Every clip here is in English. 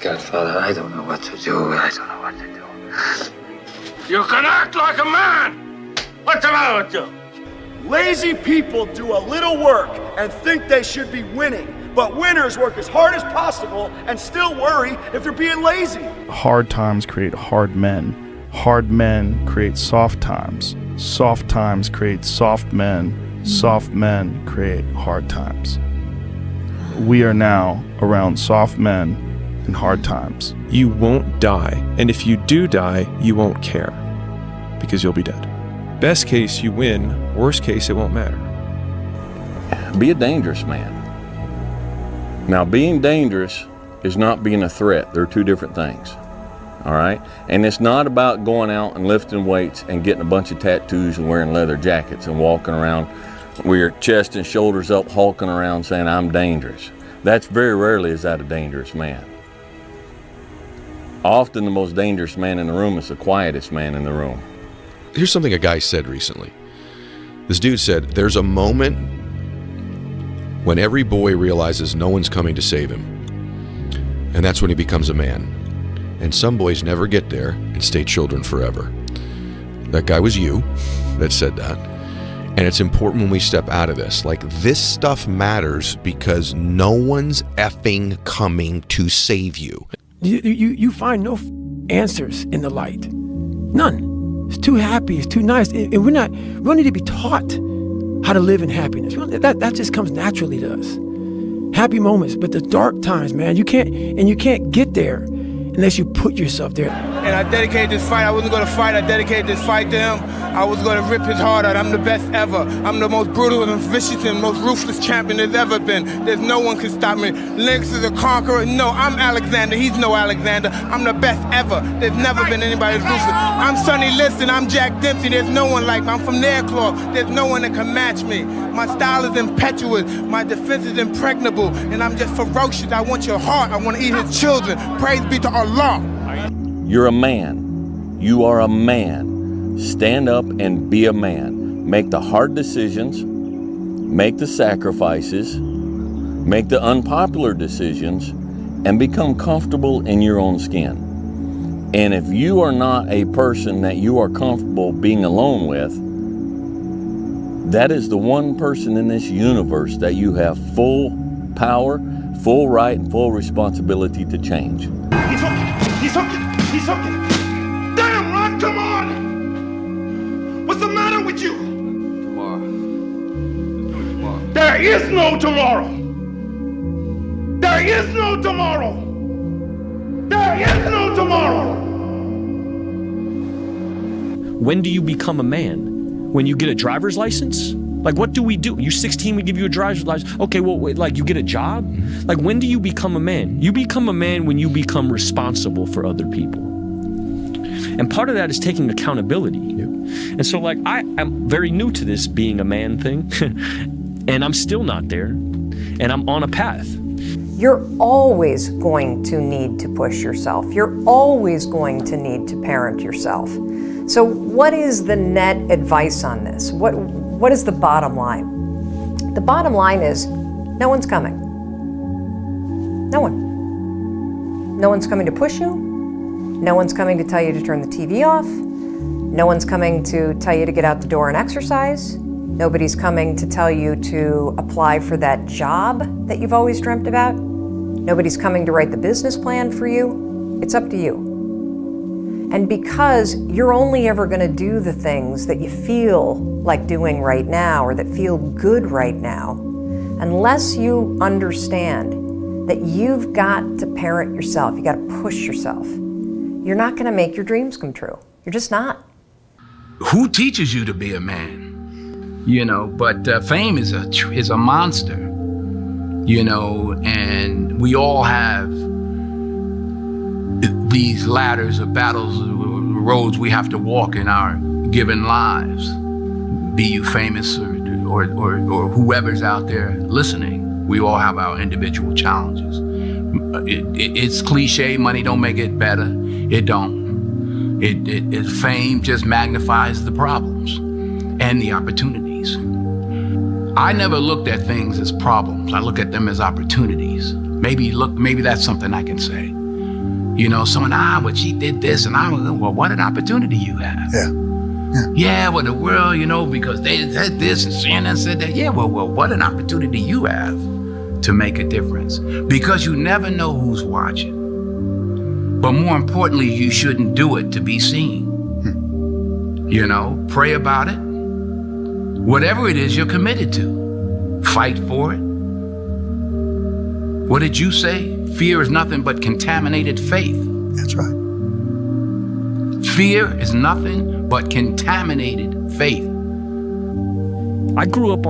Godfather, I don't know what to do. I don't know what to do. You can act like a man! What's the matter with you? Lazy people do a little work and think they should be winning, but winners work as hard as possible and still worry if they're being lazy. Hard times create hard men. Hard men create soft times. Soft times create soft men. Soft men create hard times. We are now around soft men in hard times. You won't die, and if you do die, you won't care, because you'll be dead. Best case, you win. Worst case, it won't matter. Be a dangerous man. Now, being dangerous is not being a threat. They're two different things, all right? And it's not about going out and lifting weights and getting a bunch of tattoos and wearing leather jackets and walking around with your chest and shoulders up, hulking around saying, I'm dangerous. That's very rarely is that a dangerous man. Often the most dangerous man in the room is the quietest man in the room. Here's something a guy said recently. This dude said, there's a moment when every boy realizes no one's coming to save him. And that's when he becomes a man. And some boys never get there and stay children forever. That guy was you that said that. And it's important when we step out of this. Like, this stuff matters because no one's effing coming to save you. You find no answers in the light. None. It's too happy. It's too nice. And we don't need to be taught how to live in happiness. That just comes naturally to us. Happy moments, but the dark times, man, you can't get there unless you put yourself there. And I dedicated this fight. I wasn't going to fight. I dedicated this fight to him. I was going to rip his heart out. I'm the best ever. I'm the most brutal and vicious and most ruthless champion there's ever been. There's no one can stop me. Lynx is a conqueror. No, I'm Alexander. He's no Alexander. I'm the best ever. There's never been anybody as ruthless. I'm Sonny Liston. I'm Jack Dempsey. There's no one like me. I'm from Nairclaw. There's no one that can match me. My style is impetuous. My defense is impregnable. And I'm just ferocious. I want your heart. I want to eat his children. Praise be to Allah. You're a man. You are a man. Stand up and be a man. Make the hard decisions. Make the sacrifices. Make the unpopular decisions. And become comfortable in your own skin. And if you are not a person that you are comfortable being alone with, that is the one person in this universe that you have full power, full right, and full responsibility to change. He's hooking! He's hooking! He's hooking! Damn, Ron, come on! What's the matter with you? Tomorrow. There is no tomorrow! There is no tomorrow! There is no tomorrow! When do you become a man? When you get a driver's license? Like, what do we do? You're 16, we give you a driver's license. Okay, well, wait, like, you get a job? Like, when do you become a man? You become a man when you become responsible for other people. And part of that is taking accountability. And so, like, I'm very new to this being a man thing, and I'm still not there, and I'm on a path. You're always going to need to push yourself. You're always going to need to parent yourself. So what is the net advice on this? What is the bottom line? The bottom line is no one's coming. No one. No one's coming to push you. No one's coming to tell you to turn the TV off. No one's coming to tell you to get out the door and exercise. Nobody's coming to tell you to apply for that job that you've always dreamt about. Nobody's coming to write the business plan for you. It's up to you. And because you're only ever going to do the things that you feel like doing right now or that feel good right now, unless you understand that you've got to parent yourself, you got to push yourself, you're not going to make your dreams come true. You're just not. Who teaches you to be a man? You know, but fame is a monster, you know, and we all have these ladders of battles, roads we have to walk in our given lives. Be you famous or whoever's out there listening, we all have our individual challenges. It's cliche, money don't make it better. It don't. Fame just magnifies the problems and the opportunities. I never looked at things as problems. I look at them as opportunities. Maybe that's something I can say. You know, someone, but she did this, and well, what an opportunity you have. Yeah, well, the world, you know, because they said this and CNN said that. Yeah, well, what an opportunity you have to make a difference. Because you never know who's watching. But more importantly, you shouldn't do it to be seen. You know, pray about it. Whatever it is you're committed to, fight for it. What did you say? Fear is nothing but contaminated faith. That's right. Fear is nothing but contaminated faith. I grew up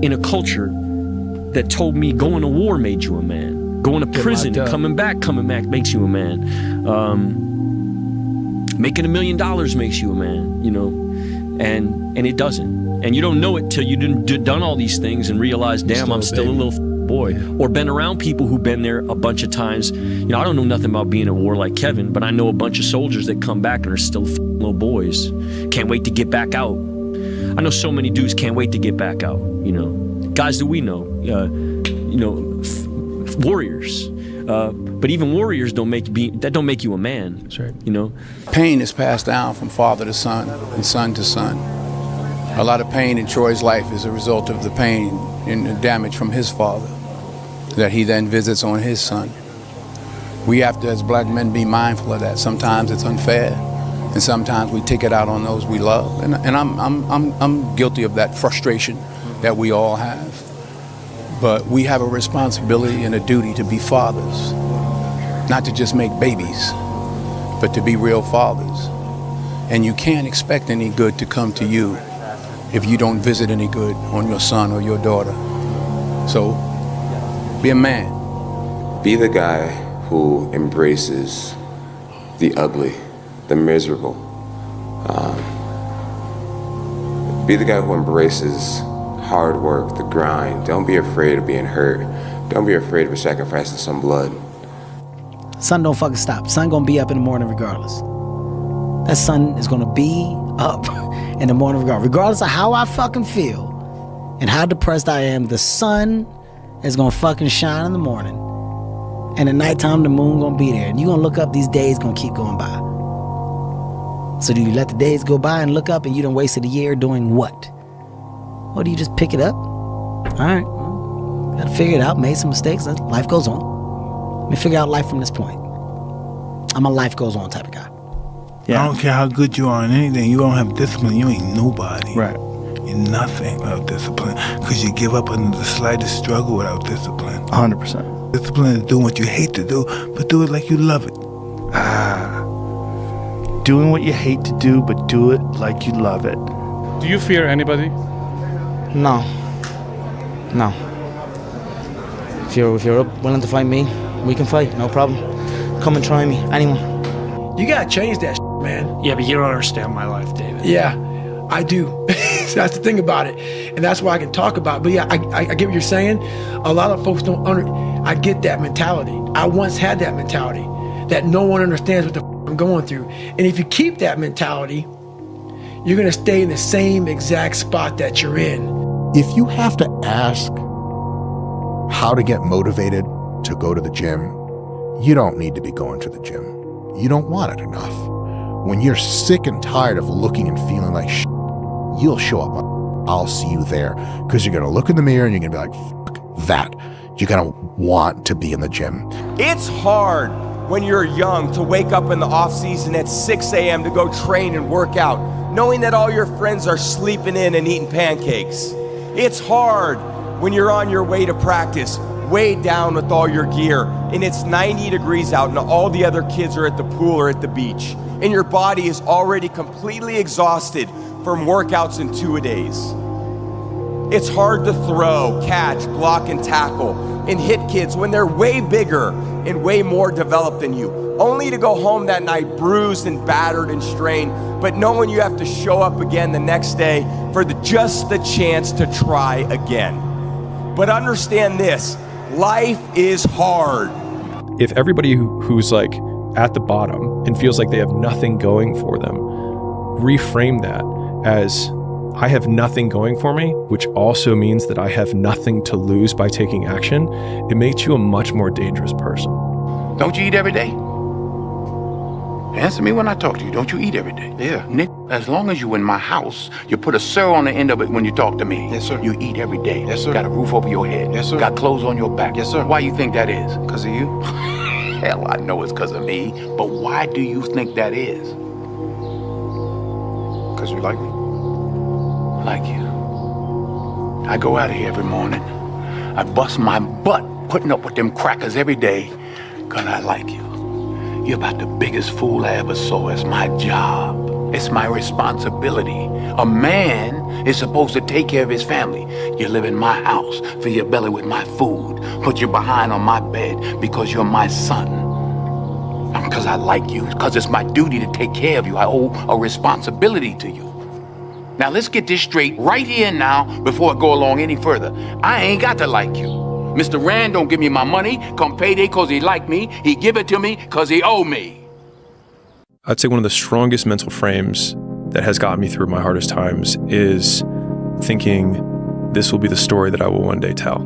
in a culture that told me going to war made you a man. Going to prison and coming back makes you a man. Making $1 million makes you a man, you know, and it doesn't. And you don't know it till you've done all these things and realize, damn, I'm still a little boy. Or been around people who've been there a bunch of times. You know, I don't know nothing about being at war like Kevin, but I know a bunch of soldiers that come back and are still little boys. Can't wait to get back out. I know so many dudes can't wait to get back out, you know. Guys that we know, warriors. But even warriors don't make you a man. That's right. You know, pain is passed down from father to son and son to son. A lot of pain in Troy's life is a result of the pain and the damage from his father that he then visits on his son. We have to, as black men, be mindful of that. Sometimes it's unfair, and sometimes we take it out on those we love. And I'm guilty of that frustration that we all have. But we have a responsibility and a duty to be fathers, not to just make babies, but to be real fathers. And you can't expect any good to come to you if you don't visit any good on your son or your daughter. So, be a man. Be the guy who embraces the ugly, the miserable. Be the guy who embraces hard work, the grind. Don't be afraid of being hurt. Don't be afraid of sacrificing some blood. Sun don't fucking stop. Sun gonna be up in the morning regardless. That sun is gonna be up in the morning regardless of how I fucking feel and how depressed I am. The sun is gonna fucking shine in the morning, and at nighttime the moon gonna be there, and you gonna look up, these days gonna keep going by. So do you let the days go by and look up and you done wasted a year doing what? Or do you just pick it up? All right, gotta figure it out, made some mistakes, life goes on. Let me figure out life from this point. I'm a life goes on type of guy. Yeah. I don't care how good you are in anything, you don't have discipline, you ain't nobody. Right. You're nothing without discipline, because you give up under the slightest struggle without discipline. 100%. Discipline is doing what you hate to do, but do it like you love it. Doing what you hate to do, but do it like you love it. Do you fear anybody? No. If you're willing to fight me, we can fight, no problem. Come and try me, anyone. You gotta change that man. Yeah, but you don't understand my life, David. Yeah, I do. So that's the thing about it. And that's why I can talk about it. But yeah, I get what you're saying. A lot of folks don't I get that mentality. I once had that mentality, that no one understands what the I'm going through. And if you keep that mentality, you're gonna stay in the same exact spot that you're in. If you have to ask how to get motivated to go to the gym, you don't need to be going to the gym. You don't want it enough. When you're sick and tired of looking and feeling like shit, you'll show up. I'll see you there. Because you're going to look in the mirror and you're going to be like, fuck that. You're going to want to be in the gym. It's hard when you're young to wake up in the off season at 6 a.m. to go train and work out, knowing that all your friends are sleeping in and eating pancakes. It's hard when you're on your way to practice, weighed down with all your gear, and it's 90 degrees out and all the other kids are at the pool or at the beach, and your body is already completely exhausted from workouts in 2-a-days. It's hard to throw, catch, block, and tackle, and hit kids when they're way bigger and way more developed than you, only to go home that night bruised and battered and strained, but knowing you have to show up again the next day for just the chance to try again. But understand this, life is hard. If everybody who's like at the bottom and feels like they have nothing going for them, reframe that as I have nothing going for me, which also means that I have nothing to lose by taking action, it makes you a much more dangerous person. Don't you eat every day? Answer me when I talk to you. Don't you eat every day? Yeah. Nick, as long as you in my house, you put a sir on the end of it when you talk to me. Yes, sir. You eat every day. Yes, sir. Got a roof over your head. Yes, sir. Got clothes on your back. Yes, sir. Why you think that is? Because of you? Hell, I know it's because of me. But why do you think that is? Because you like me? Like you. I go out of here every morning. I bust my butt putting up with them crackers every day because I like you. You're about the biggest fool I ever saw. It's my job. It's my responsibility. A man is supposed to take care of his family. You live in my house, fill your belly with my food, put your behind on my bed because you're my son. Because I like you, because it's my duty to take care of you. I owe a responsibility to you. Now let's get this straight right here and now before I go along any further. I ain't got to like you. Mr. Rand don't give me my money come payday because he like me. He give it to me because he owe me. I'd say one of the strongest mental frames that has gotten me through my hardest times is thinking this will be the story that I will one day tell.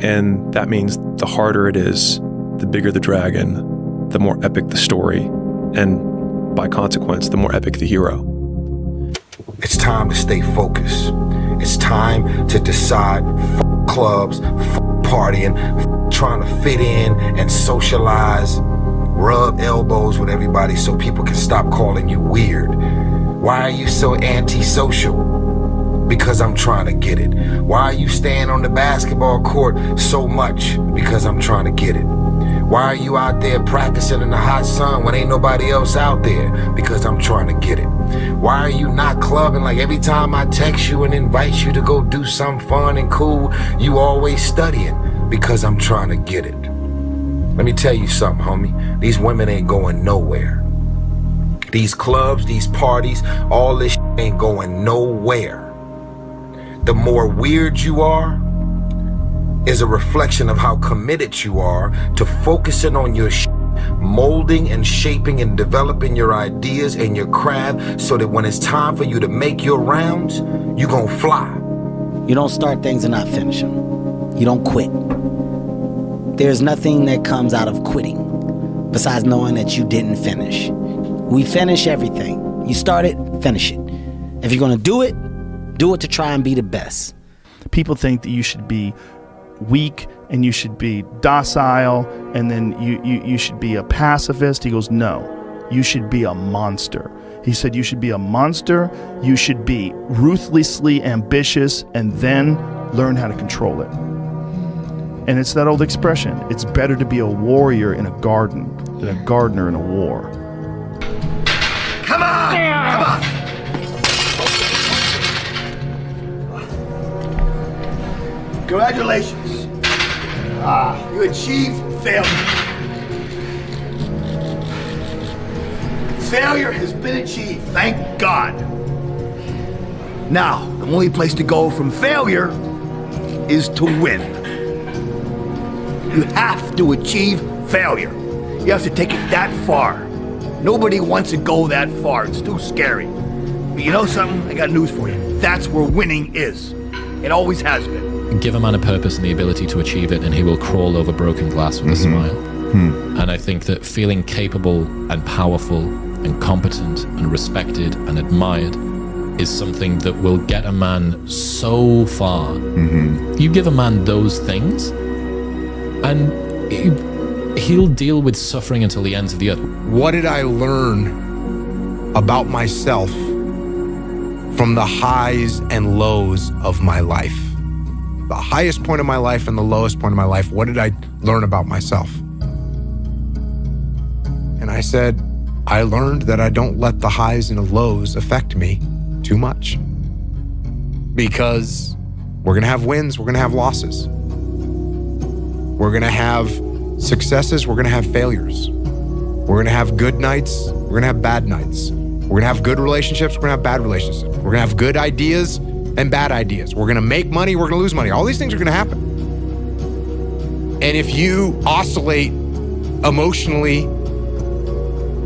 And that means the harder it is, the bigger the dragon, the more epic the story, and by consequence, the more epic the hero. It's time to stay focused. It's time to decide, clubs, partying, trying to fit in and socialize, rub elbows with everybody so people can stop calling you weird. Why are you so antisocial? Because I'm trying to get it. Why are you staying on the basketball court so much? Because I'm trying to get it. Why are you out there practicing in the hot sun when ain't nobody else out there? Because I'm trying to get it. Why are you not clubbing like every time I text you and invite you to go do something fun and cool, you always studying? Because I'm trying to get it. Let me tell you something, homie. These women ain't going nowhere. These clubs, these parties, all this ain't going nowhere. The more weird you are is a reflection of how committed you are to focusing on your molding and shaping and developing your ideas and your craft so that when it's time for you to make your rounds, you gon' fly. You don't start things and not finish them. You don't quit. There's nothing that comes out of quitting besides knowing that you didn't finish. We finish everything. You start it, finish it. If you're gonna do it to try and be the best. People think that you should be weak and you should be docile and then you should be a pacifist. He goes, no, you should be a monster. He said you should be a monster, you should be ruthlessly ambitious and then learn how to control it. And it's that old expression, it's better to be a warrior in a garden than a gardener in a war. Come on! Come on! Congratulations. You achieved failure. Failure has been achieved, thank God. Now, the only place to go from failure is to win. You have to achieve failure. You have to take it that far. Nobody wants to go that far. It's too scary. But you know something? I got news for you. That's where winning is. It always has been. Give a man a purpose and the ability to achieve it, and he will crawl over broken glass with a smile. And I think that feeling capable and powerful and competent and respected and admired is something that will get a man so far. You give a man those things, and he'll deal with suffering until the ends of the earth. What did I learn about myself from the highs and lows of my life? The highest point of my life and the lowest point of my life, what did I learn about myself? And I said, I learned that I don't let the highs and the lows affect me too much. Because we're gonna have wins, we're gonna have losses. We're gonna have successes, we're gonna have failures. We're gonna have good nights, we're gonna have bad nights. We're gonna have good relationships, we're gonna have bad relationships. We're gonna have good ideas and bad ideas. We're gonna make money, we're gonna lose money. All these things are gonna happen. And if you oscillate emotionally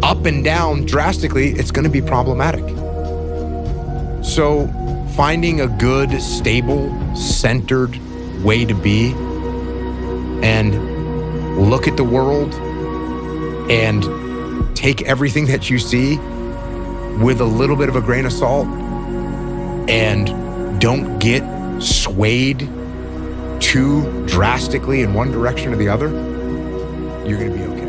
up and down drastically, it's gonna be problematic. So finding a good, stable, centered way to be and look at the world and take everything that you see with a little bit of a grain of salt and don't get swayed too drastically in one direction or the other, you're going to be okay.